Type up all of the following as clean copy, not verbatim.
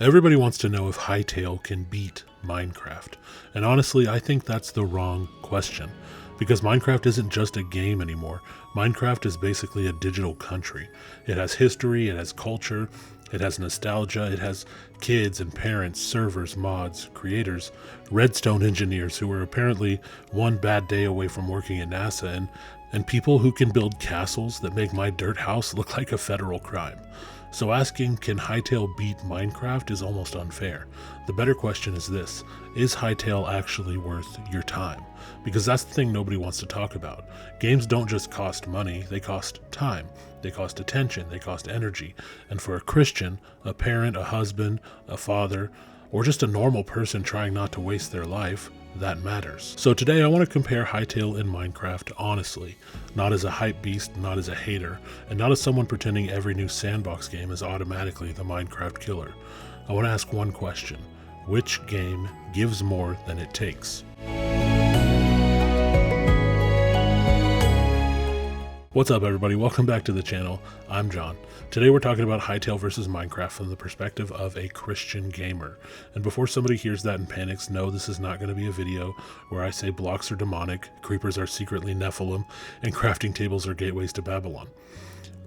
Everybody wants to know if Hytale can beat Minecraft. And honestly, I think that's the wrong question. Because Minecraft isn't just a game anymore. Minecraft is basically a digital country. It has history, it has culture, it has nostalgia, it has kids and parents, servers, mods, creators, redstone engineers who are apparently one bad day away from working at NASA, and people who can build castles that make my dirt house look like a federal crime. So asking, can Hytale beat Minecraft is almost unfair. The better question is this: is Hytale actually worth your time? Because that's the thing nobody wants to talk about. Games don't just cost money, they cost time, they cost attention, they cost energy. And for a Christian, a parent, a husband, a father, or just a normal person trying not to waste their life, that matters. So today I want to compare Hytale and Minecraft honestly, not as a hype beast, not as a hater, and not as someone pretending every new sandbox game is automatically the Minecraft killer. I want to ask one question: which game gives more than it takes? What's up, everybody? Welcome back to the channel. I'm John. Today we're talking about Hytale versus Minecraft from the perspective of a Christian gamer. And before somebody hears that and panics, no, this is not going to be a video where I say blocks are demonic, creepers are secretly Nephilim, and crafting tables are gateways to Babylon.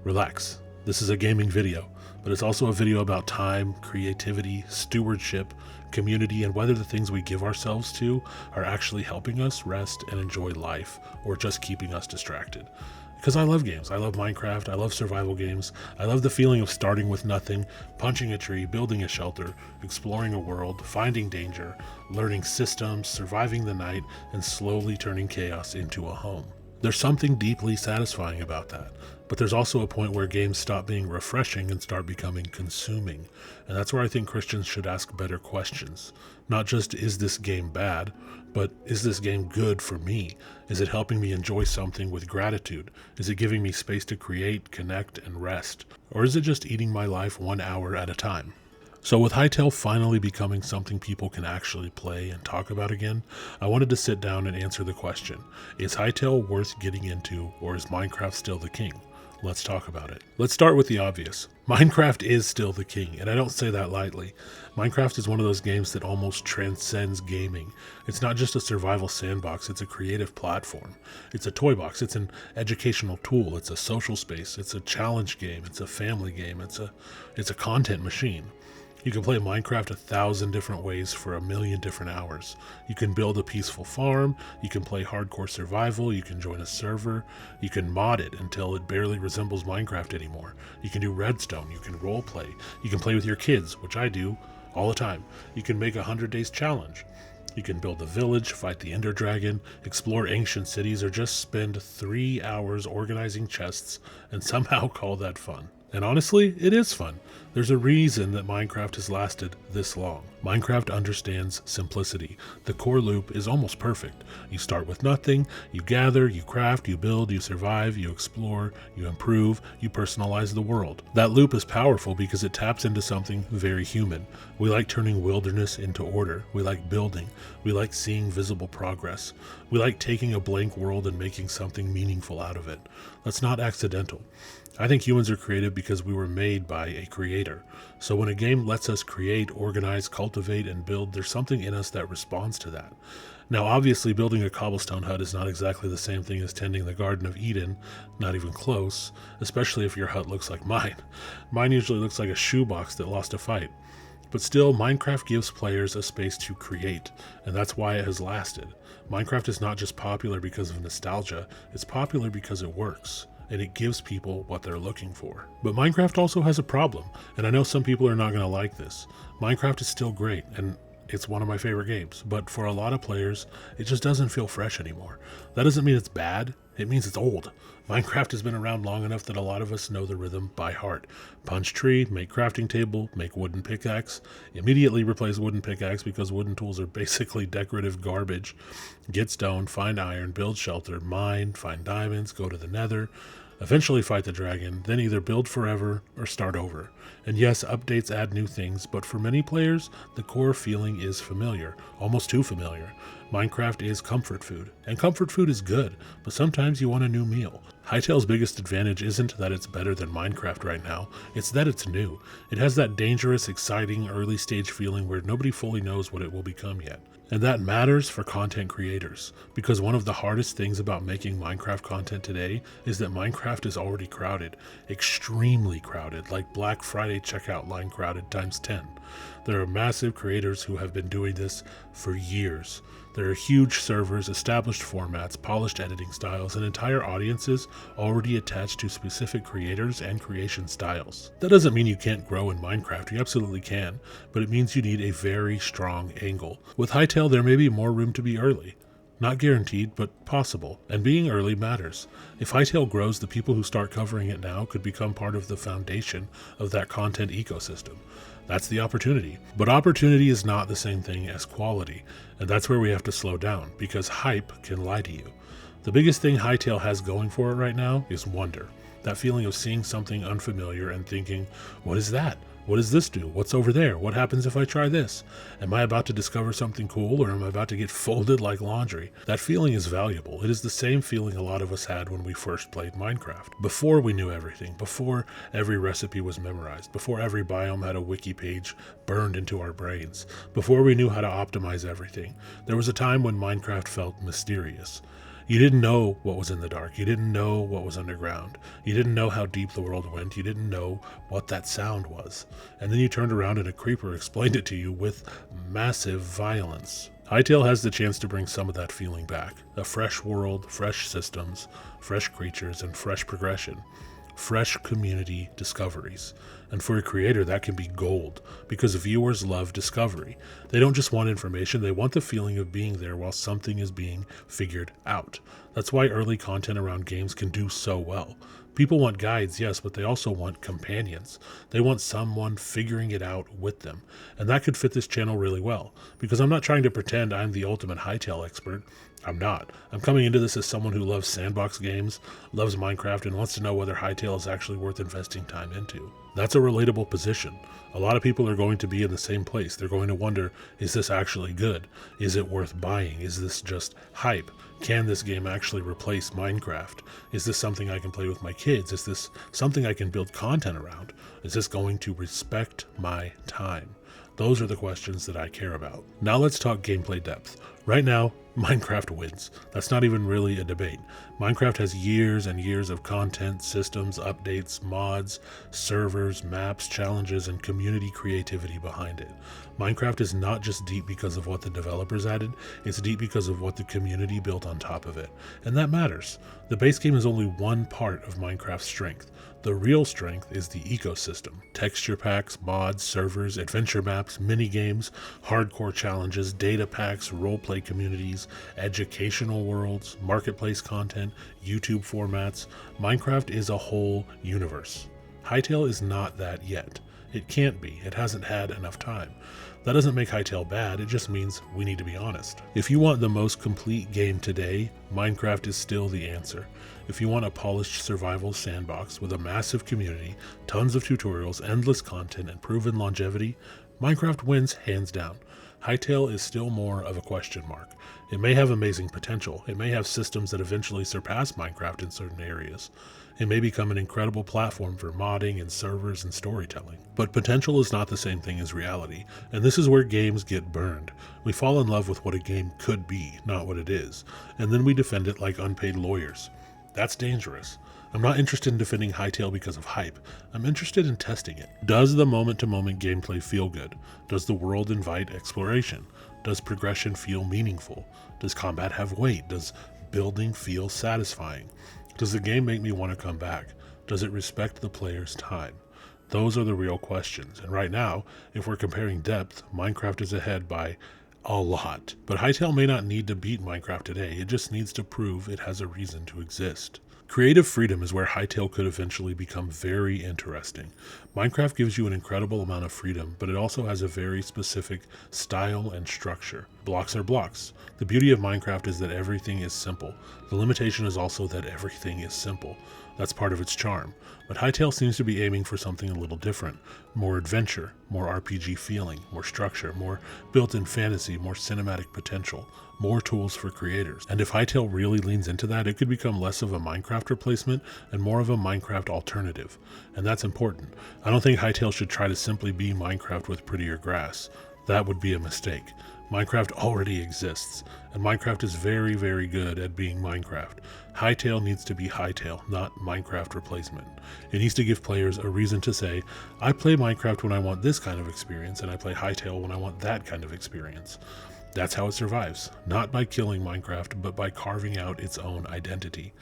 Relax. This is a gaming video, but it's also a video about time, creativity, stewardship, community, and whether the things we give ourselves to are actually helping us rest and enjoy life, or just keeping us distracted. Because I love games. I love Minecraft. I love survival games. I love the feeling of starting with nothing, punching a tree, building a shelter, exploring a world, finding danger, learning systems, surviving the night, and slowly turning chaos into a home. There's something deeply satisfying about that. But there's also a point where games stop being refreshing and start becoming consuming. And that's where I think Christians should ask better questions. Not just, is this game bad, but is this game good for me? Is it helping me enjoy something with gratitude? Is it giving me space to create, connect, and rest? Or is it just eating my life 1 hour at a time? So with Hytale finally becoming something people can actually play and talk about again, I wanted to sit down and answer the question: is Hytale worth getting into, or is Minecraft still the king? Let's talk about it. Let's start with the obvious. Minecraft is still the king, and I don't say that lightly. Minecraft is one of those games that almost transcends gaming. It's not just a survival sandbox, it's a creative platform. It's a toy box, it's an educational tool, it's a social space, it's a challenge game, it's a family game, it's a content machine. You can play Minecraft 1,000 different ways for 1,000,000 different hours. You can build a peaceful farm, you can play hardcore survival, you can join a server, you can mod it until it barely resembles Minecraft anymore. You can do redstone, you can roleplay, you can play with your kids, which I do all the time. You can make a 100 days challenge. You can build a village, fight the Ender Dragon, explore ancient cities, or just spend 3 hours organizing chests and somehow call that fun. And honestly, it is fun. There's a reason that Minecraft has lasted this long. Minecraft understands simplicity. The core loop is almost perfect. You start with nothing, you gather, you craft, you build, you survive, you explore, you improve, you personalize the world. That loop is powerful because it taps into something very human. We like turning wilderness into order. We like building. We like seeing visible progress. We like taking a blank world and making something meaningful out of it. That's not accidental. I think humans are creative because we were made by a creator. So when a game lets us create, organize, cultivate, and build, there's something in us that responds to that. Now, obviously, building a cobblestone hut is not exactly the same thing as tending the Garden of Eden, not even close, especially if your hut looks like mine. Mine usually looks like a shoebox that lost a fight. But still, Minecraft gives players a space to create, and that's why it has lasted. Minecraft is not just popular because of nostalgia, it's popular because it works. And it gives people what they're looking for. But Minecraft also has a problem, and I know some people are not going to like this. Minecraft is still great, and it's one of my favorite games, but for a lot of players, it just doesn't feel fresh anymore. That doesn't mean it's bad, it means it's old. Minecraft has been around long enough that a lot of us know the rhythm by heart. Punch tree, make crafting table, make wooden pickaxe, immediately replace wooden pickaxe because wooden tools are basically decorative garbage. Get stone, find iron, build shelter, mine, find diamonds, go to the nether, eventually fight the dragon, then either build forever or start over. And yes, updates add new things, but for many players, the core feeling is familiar, almost too familiar. Minecraft is comfort food, and comfort food is good, but sometimes you want a new meal. Hytale's biggest advantage isn't that it's better than Minecraft right now, it's that it's new. It has that dangerous, exciting, early stage feeling where nobody fully knows what it will become yet. And that matters for content creators, because one of the hardest things about making Minecraft content today is that Minecraft is already crowded, extremely crowded, like Black Friday checkout line crowded times 10. There are massive creators who have been doing this for years. There are huge servers, established formats, polished editing styles, and entire audiences already attached to specific creators and creation styles. That doesn't mean you can't grow in Minecraft, you absolutely can, but it means you need a very strong angle. With Hytale, there may be more room to be early. Not guaranteed, but possible. And being early matters. If Hytale grows, the people who start covering it now could become part of the foundation of that content ecosystem. That's the opportunity. But opportunity is not the same thing as quality, and that's where we have to slow down, because hype can lie to you. The biggest thing Hytale has going for it right now is wonder. That feeling of seeing something unfamiliar and thinking, what is that? What does this do? What's over there? What happens if I try this? Am I about to discover something cool, or am I about to get folded like laundry? That feeling is valuable. It is the same feeling a lot of us had when we first played Minecraft. Before we knew everything, before every recipe was memorized, before every biome had a wiki page burned into our brains, before we knew how to optimize everything, there was a time when Minecraft felt mysterious. You didn't know what was in the dark. You didn't know what was underground. You didn't know how deep the world went. You didn't know what that sound was. And then you turned around and a creeper explained it to you with massive violence. Hytale has the chance to bring some of that feeling back. A fresh world, fresh systems, fresh creatures, and fresh progression. Fresh community discoveries. And for a creator, that can be gold, because viewers love discovery. They don't just want information, they want the feeling of being there while something is being figured out. That's why early content around games can do so well. People want guides, yes, but they also want companions. They want someone figuring it out with them. And that could fit this channel really well, because I'm not trying to pretend I'm the ultimate Hytale expert. I'm not. I'm coming into this as someone who loves sandbox games, loves Minecraft, and wants to know whether Hytale is actually worth investing time into. That's a relatable position. A lot of people are going to be in the same place. They're going to wonder, is this actually good? Is it worth buying? Is this just hype? Can this game actually replace Minecraft? Is this something I can play with my kids? Is this something I can build content around? Is this going to respect my time? Those are the questions that I care about. Now let's talk gameplay depth. Right now, Minecraft wins. That's not even really a debate. Minecraft has years and years of content, systems, updates, mods, servers, maps, challenges, and community creativity behind it. Minecraft is not just deep because of what the developers added, it's deep because of what the community built on top of it. And that matters. The base game is only one part of Minecraft's strength. The real strength is the ecosystem. Texture packs, mods, servers, adventure maps, mini-games, hardcore challenges, data packs, roleplay communities, educational worlds, marketplace content, YouTube formats. Minecraft is a whole universe. Hytale is not that yet. It can't be. It hasn't had enough time. That doesn't make Hytale bad, it just means we need to be honest. If you want the most complete game today, Minecraft is still the answer. If you want a polished survival sandbox with a massive community, tons of tutorials, endless content, and proven longevity, Minecraft wins hands down. Hytale is still more of a question mark. It may have amazing potential. It may have systems that eventually surpass Minecraft in certain areas. It may become an incredible platform for modding and servers and storytelling. But potential is not the same thing as reality, and this is where games get burned. We fall in love with what a game could be, not what it is, and then we defend it like unpaid lawyers. That's dangerous. I'm not interested in defending Hytale because of hype. I'm interested in testing it. Does the moment-to-moment gameplay feel good? Does the world invite exploration? Does progression feel meaningful? Does combat have weight? Does building feel satisfying? Does the game make me want to come back? Does it respect the player's time? Those are the real questions, and right now, if we're comparing depth, Minecraft is ahead by a lot. But Hytale may not need to beat Minecraft today, it just needs to prove it has a reason to exist. Creative freedom is where Hytale could eventually become very interesting. Minecraft gives you an incredible amount of freedom, but it also has a very specific style and structure. Blocks are blocks. The beauty of Minecraft is that everything is simple. The limitation is also that everything is simple. That's part of its charm. But Hytale seems to be aiming for something a little different. More adventure, more RPG feeling, more structure, more built-in fantasy, more cinematic potential, more tools for creators. And if Hytale really leans into that, it could become less of a Minecraft replacement and more of a Minecraft alternative. And that's important. I don't think Hytale should try to simply be Minecraft with prettier grass. That would be a mistake. Minecraft already exists, and Minecraft is very, very good at being Minecraft. Hytale needs to be Hytale, not Minecraft replacement. It needs to give players a reason to say, I play Minecraft when I want this kind of experience, and I play Hytale when I want that kind of experience. That's how it survives, not by killing Minecraft, but by carving out its own identity.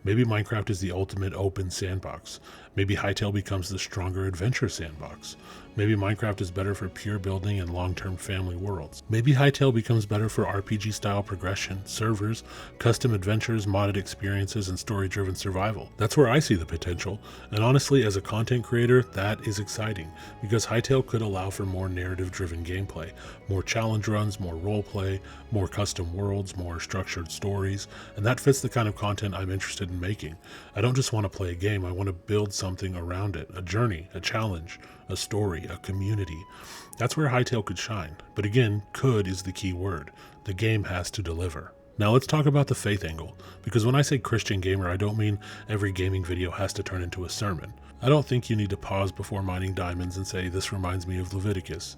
Maybe Minecraft is the ultimate open sandbox. Maybe Hytale becomes the stronger adventure sandbox. Maybe Minecraft is better for pure building and long-term family worlds. Maybe Hytale becomes better for RPG-style progression, servers, custom adventures, modded experiences, and story-driven survival. That's where I see the potential, and honestly, as a content creator, that is exciting, because Hytale could allow for more narrative-driven gameplay, more challenge runs, more roleplay, more custom worlds, more structured stories, and that fits the kind of content I'm interested in making. I don't just want to play a game, I want to build something around it, a journey, a challenge, a story, a community. That's where Hytale could shine. But again, could is the key word. The game has to deliver. Now let's talk about the faith angle, because when I say Christian gamer, I don't mean every gaming video has to turn into a sermon. I don't think you need to pause before mining diamonds and say, this reminds me of Leviticus.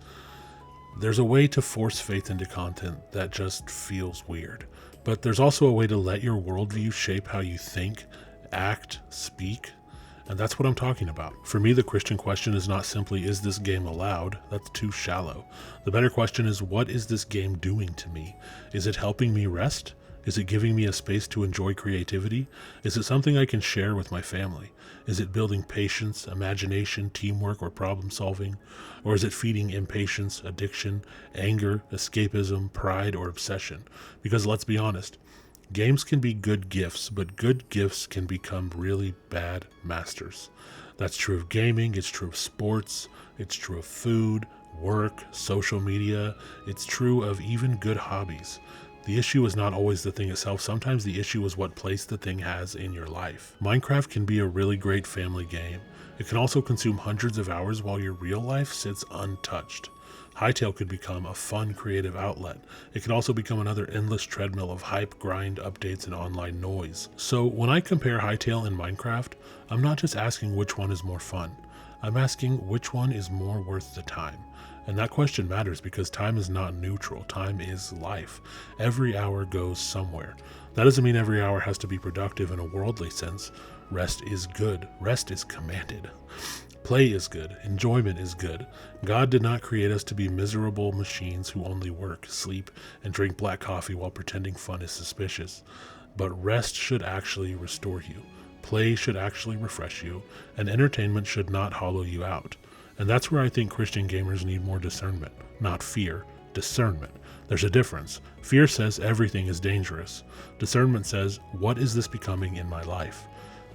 There's a way to force faith into content that just feels weird. But there's also a way to let your worldview shape how you think, act, speak. And that's what I'm talking about. For me, the Christian question is not simply, is this game allowed? That's too shallow. The better question is, what is this game doing to me? Is it helping me rest? Is it giving me a space to enjoy creativity? Is it something I can share with my family? Is it building patience, imagination, teamwork, or problem solving? Or is it feeding impatience, addiction, anger, escapism, pride, or obsession? Because let's be honest, games can be good gifts, but good gifts can become really bad masters. That's true of gaming, it's true of sports, it's true of food, work, social media, it's true of even good hobbies. The issue is not always the thing itself, sometimes the issue is what place the thing has in your life. Minecraft can be a really great family game. It can also consume hundreds of hours while your real life sits untouched. Hytale could become a fun, creative outlet. It can also become another endless treadmill of hype, grind, updates, and online noise. So when I compare Hytale and Minecraft, I'm not just asking which one is more fun. I'm asking which one is more worth the time. And that question matters because time is not neutral. Time is life. Every hour goes somewhere. That doesn't mean every hour has to be productive in a worldly sense. Rest is good. Rest is commanded. Play is good. Enjoyment is good. God did not create us to be miserable machines who only work, sleep, and drink black coffee while pretending fun is suspicious. But rest should actually restore you. Play should actually refresh you, and entertainment should not hollow you out. And that's where I think Christian gamers need more discernment. Not fear, discernment. There's a difference. Fear says everything is dangerous. Discernment says, what is this becoming in my life?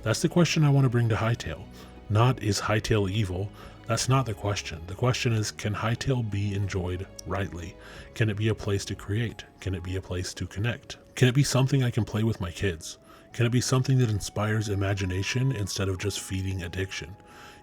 That's the question I want to bring to Hytale. Not, is Hytale evil? That's not the question. The question is, can Hytale be enjoyed rightly? Can it be a place to create? Can it be a place to connect? Can it be something I can play with my kids? Can it be something that inspires imagination instead of just feeding addiction?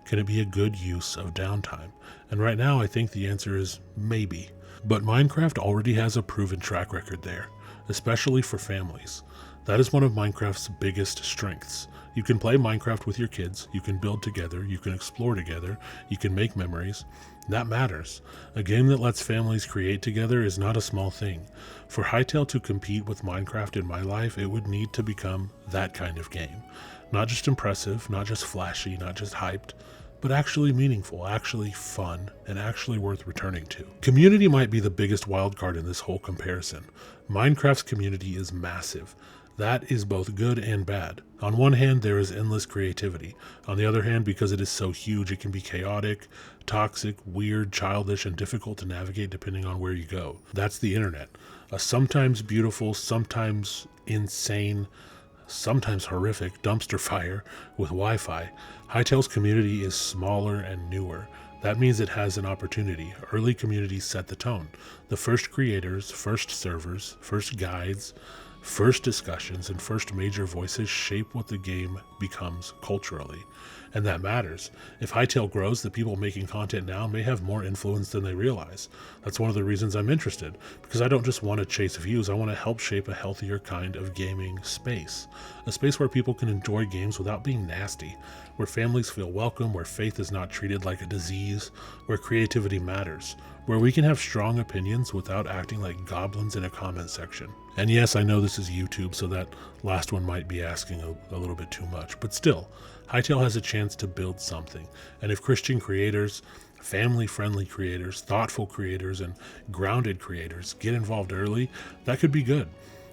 Can it be a good use of downtime? And right now, I think the answer is maybe. But Minecraft already has a proven track record there, especially for families. That is one of Minecraft's biggest strengths. You can play Minecraft with your kids, you can build together, you can explore together, you can make memories. That matters. A game that lets families create together is not a small thing. For Hytale to compete with Minecraft in my life, it would need to become that kind of game. Not just impressive, not just flashy, not just hyped, but actually meaningful, actually fun, and actually worth returning to. Community might be the biggest wildcard in this whole comparison. Minecraft's community is massive. That is both good and bad. On one hand, there is endless creativity. On the other hand, because it is so huge, it can be chaotic, toxic, weird, childish, and difficult to navigate depending on where you go. That's the internet. A sometimes beautiful, sometimes insane, sometimes horrific dumpster fire with Wi-Fi. Hytale's community is smaller and newer. That means it has an opportunity. Early communities set the tone. The first creators, first servers, first guides, first discussions, and first major voices shape what the game becomes culturally. And that matters. If Hytale grows, the people making content now may have more influence than they realize. That's one of the reasons I'm interested, because I don't just want to chase views, I want to help shape a healthier kind of gaming space. A space where people can enjoy games without being nasty, where families feel welcome, where faith is not treated like a disease, where creativity matters, where we can have strong opinions without acting like goblins in a comment section. And yes, I know this is YouTube, so that last one might be asking a little bit too much, but still, Hytale has a chance to build something. And if Christian creators, family-friendly creators, thoughtful creators, and grounded creators get involved early, that could be good.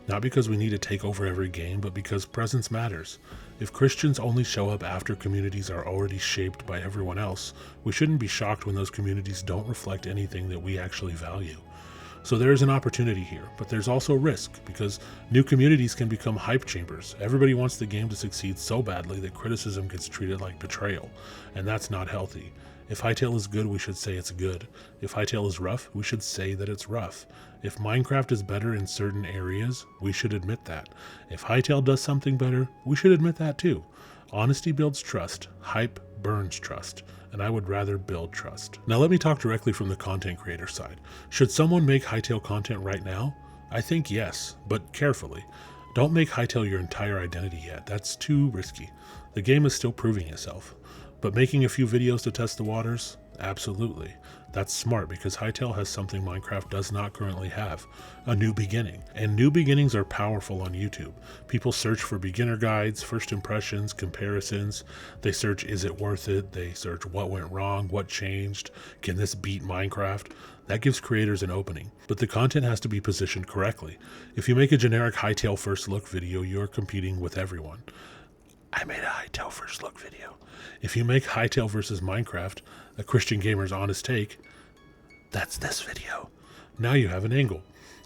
Not because we need to take over every game, but because presence matters. If Christians only show up after communities are already shaped by everyone else, we shouldn't be shocked when those communities don't reflect anything that we actually value. So there's an opportunity here, but there's also risk, because new communities can become hype chambers. Everybody wants the game to succeed so badly that criticism gets treated like betrayal, and that's not healthy. If Hytale is good, we should say it's good. If Hytale is rough, we should say that it's rough. If Minecraft is better in certain areas, we should admit that. If Hytale does something better, we should admit that too. Honesty builds trust. Hype burns trust. And I would rather build trust. Now let me talk directly from the content creator side. Should someone make Hytale content right now? I think yes, but carefully. Don't make Hytale your entire identity yet. That's too risky. The game is still proving itself. But making a few videos to test the waters? Absolutely. That's smart because Hytale has something Minecraft does not currently have, a new beginning. And new beginnings are powerful on YouTube. People search for beginner guides, first impressions, comparisons. They search, is it worth it? They search, what went wrong? What changed? Can this beat Minecraft? That gives creators an opening, but the content has to be positioned correctly. If you make a generic Hytale first look video, you're competing with everyone. I made a Hytale first look video. If you make Hytale versus Minecraft, a Christian gamer's honest take, that's this video. Now you have an angle.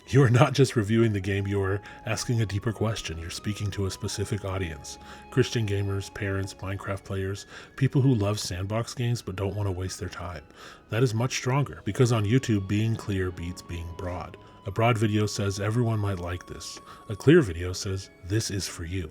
You are not just reviewing the game, you are asking a deeper question. You're speaking to a specific audience. Christian gamers, parents, Minecraft players, people who love sandbox games but don't want to waste their time. That is much stronger, because on YouTube, being clear beats being broad. A broad video says everyone might like this. A clear video says this is for you.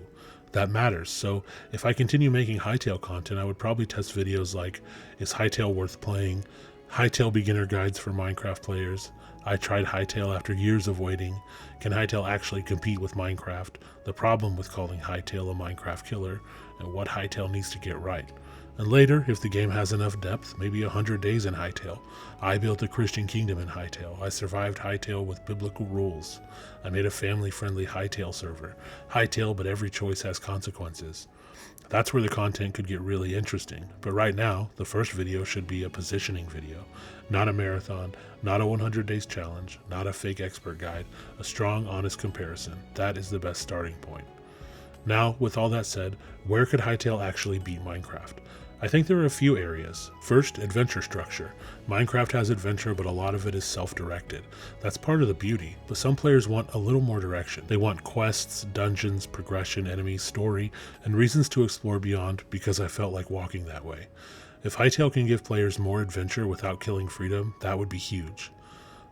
That matters. So if I continue making Hytale content, I would probably test videos like, is Hytale worth playing? Hytale beginner guides for Minecraft players. I tried Hytale after years of waiting. Can Hytale actually compete with Minecraft? The problem with calling Hytale a Minecraft killer, and what Hytale needs to get right. And later, if the game has enough depth, maybe 100 days in Hytale. I built a Christian kingdom in Hytale. I survived Hytale with biblical rules. I made a family-friendly Hytale server. Hytale, but every choice has consequences. That's where the content could get really interesting. But right now, the first video should be a positioning video. Not a marathon, not a 100 days challenge, not a fake expert guide, a strong, honest comparison. That is the best starting point. Now, with all that said, where could Hytale actually beat Minecraft? I think there are a few areas. First, adventure structure. Minecraft has adventure, but a lot of it is self-directed. That's part of the beauty, but some players want a little more direction. They want quests, dungeons, progression, enemies, story, and reasons to explore beyond, because I felt like walking that way. If Hytale can give players more adventure without killing freedom, that would be huge.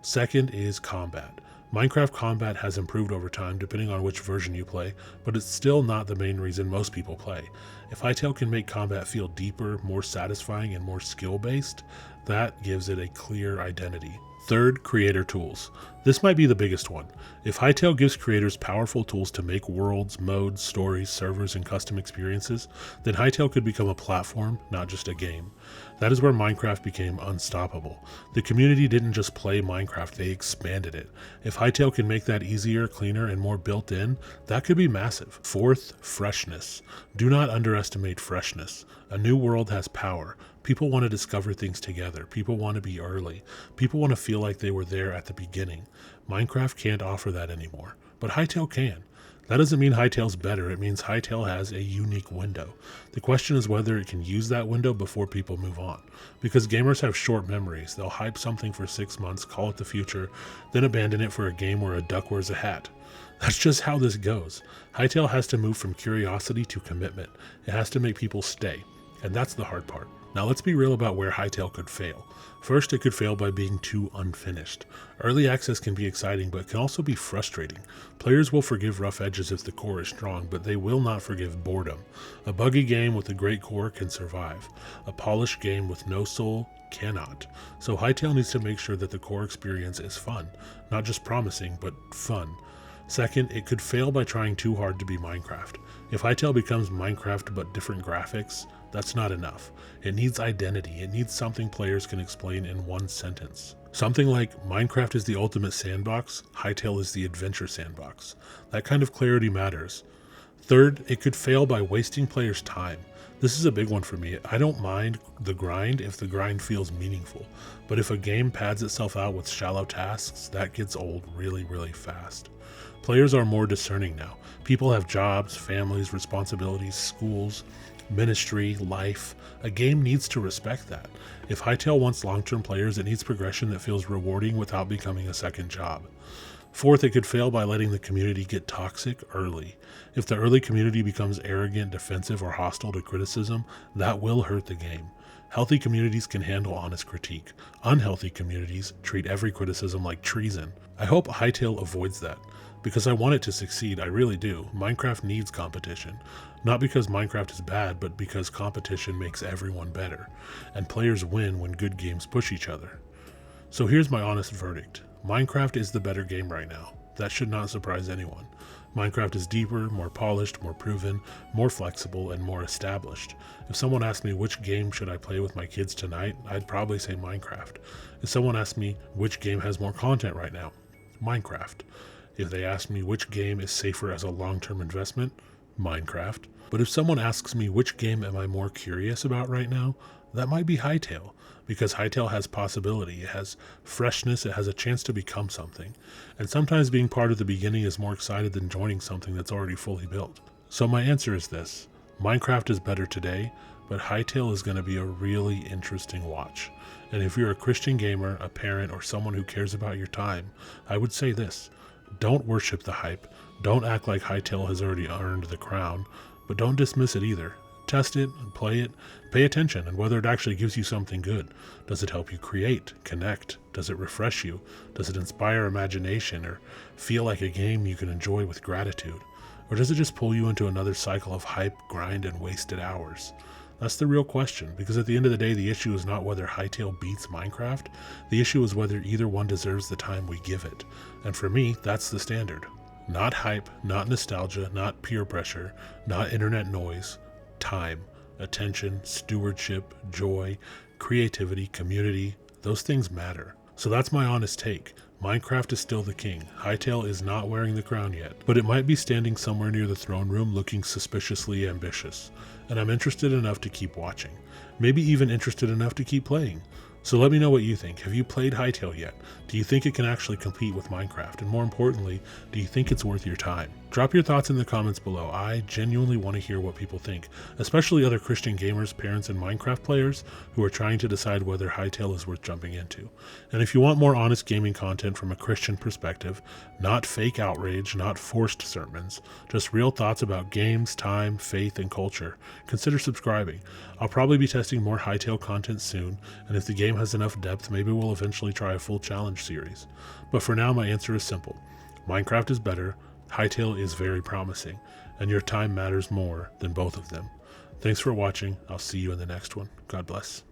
Second is combat. Minecraft combat has improved over time depending on which version you play, but it's still not the main reason most people play. If Hytale can make combat feel deeper, more satisfying, and more skill-based, that gives it a clear identity. Third, creator tools. This might be the biggest one. If Hytale gives creators powerful tools to make worlds, modes, stories, servers, and custom experiences, then Hytale could become a platform, not just a game. That is where Minecraft became unstoppable. The community didn't just play Minecraft, they expanded it. If Hytale can make that easier, cleaner, and more built in, that could be massive. Fourth, freshness. Do not underestimate freshness. A new world has power. People want to discover things together. People want to be early. People want to feel like they were there at the beginning. Minecraft can't offer that anymore, but Hytale can. That doesn't mean Hytale's better, it means Hytale has a unique window. The question is whether it can use that window before people move on. Because gamers have short memories, they'll hype something for 6 months, call it the future, then abandon it for a game where a duck wears a hat. That's just how this goes. Hytale has to move from curiosity to commitment. It has to make people stay, and that's the hard part. Now let's be real about where Hytale could fail. First, it could fail by being too unfinished. Early access can be exciting, but can also be frustrating. Players will forgive rough edges if the core is strong, but they will not forgive boredom. A buggy game with a great core can survive. A polished game with no soul cannot. So Hytale needs to make sure that the core experience is fun. Not just promising, but fun. Second, it could fail by trying too hard to be Minecraft. If Hytale becomes Minecraft but different graphics, that's not enough. It needs identity. It needs something players can explain in one sentence. Something like Minecraft is the ultimate sandbox, Hytale is the adventure sandbox. That kind of clarity matters. Third, it could fail by wasting players' time. This is a big one for me. I don't mind the grind if the grind feels meaningful, but if a game pads itself out with shallow tasks, that gets old really, really fast. Players are more discerning now. People have jobs, families, responsibilities, schools, ministry, life. A game needs to respect that. If Hytale wants long-term players, it needs progression that feels rewarding without becoming a second job. Fourth, it could fail by letting the community get toxic early. If the early community becomes arrogant, defensive, or hostile to criticism, that will hurt the game. Healthy communities can handle honest critique. Unhealthy communities treat every criticism like treason. I hope Hytale avoids that, because I want it to succeed, I really do. Minecraft needs competition. Not because Minecraft is bad, but because competition makes everyone better, and players win when good games push each other. So here's my honest verdict. Minecraft is the better game right now. That should not surprise anyone. Minecraft is deeper, more polished, more proven, more flexible, and more established. If someone asked me which game should I play with my kids tonight, I'd probably say Minecraft. If someone asked me which game has more content right now, Minecraft. If they asked me which game is safer as a long-term investment, Minecraft. But if someone asks me which game am I more curious about right now, that might be Hytale, because Hytale has possibility, it has freshness, it has a chance to become something. And sometimes being part of the beginning is more excited than joining something that's already fully built. So my answer is this: Minecraft is better today, but Hytale is going to be a really interesting watch. And if you're a Christian gamer, a parent, or someone who cares about your time, I would say this: don't worship the hype, don't act like Hytale has already earned the crown, but don't dismiss it either. Test it and play it, pay attention, and whether it actually gives you something good. Does it help you create, connect? Does it refresh you? Does it inspire imagination or feel like a game you can enjoy with gratitude? Or does it just pull you into another cycle of hype, grind, and wasted hours? That's the real question, because at the end of the day, the issue is not whether Hytale beats Minecraft. The issue is whether either one deserves the time we give it. And for me, that's the standard. Not hype, not nostalgia, not peer pressure, not internet noise. Time, attention, stewardship, joy, creativity, community, those things matter. So that's my honest take. Minecraft is still the king. Hytale is not wearing the crown yet, but it might be standing somewhere near the throne room looking suspiciously ambitious. And I'm interested enough to keep watching. Maybe even interested enough to keep playing. So let me know what you think. Have you played Hytale yet? Do you think it can actually compete with Minecraft? And more importantly, do you think it's worth your time? Drop your thoughts in the comments below. I genuinely want to hear what people think, especially other Christian gamers, parents, and Minecraft players who are trying to decide whether Hytale is worth jumping into. And if you want more honest gaming content from a Christian perspective, not fake outrage, not forced sermons, just real thoughts about games, time, faith, and culture, consider subscribing. I'll probably be testing more Hytale content soon, and if the game has enough depth, maybe we'll eventually try a full challenge series. But for now, my answer is simple. Minecraft is better, Hytale is very promising, and your time matters more than both of them. Thanks for watching. I'll see you in the next one. God bless.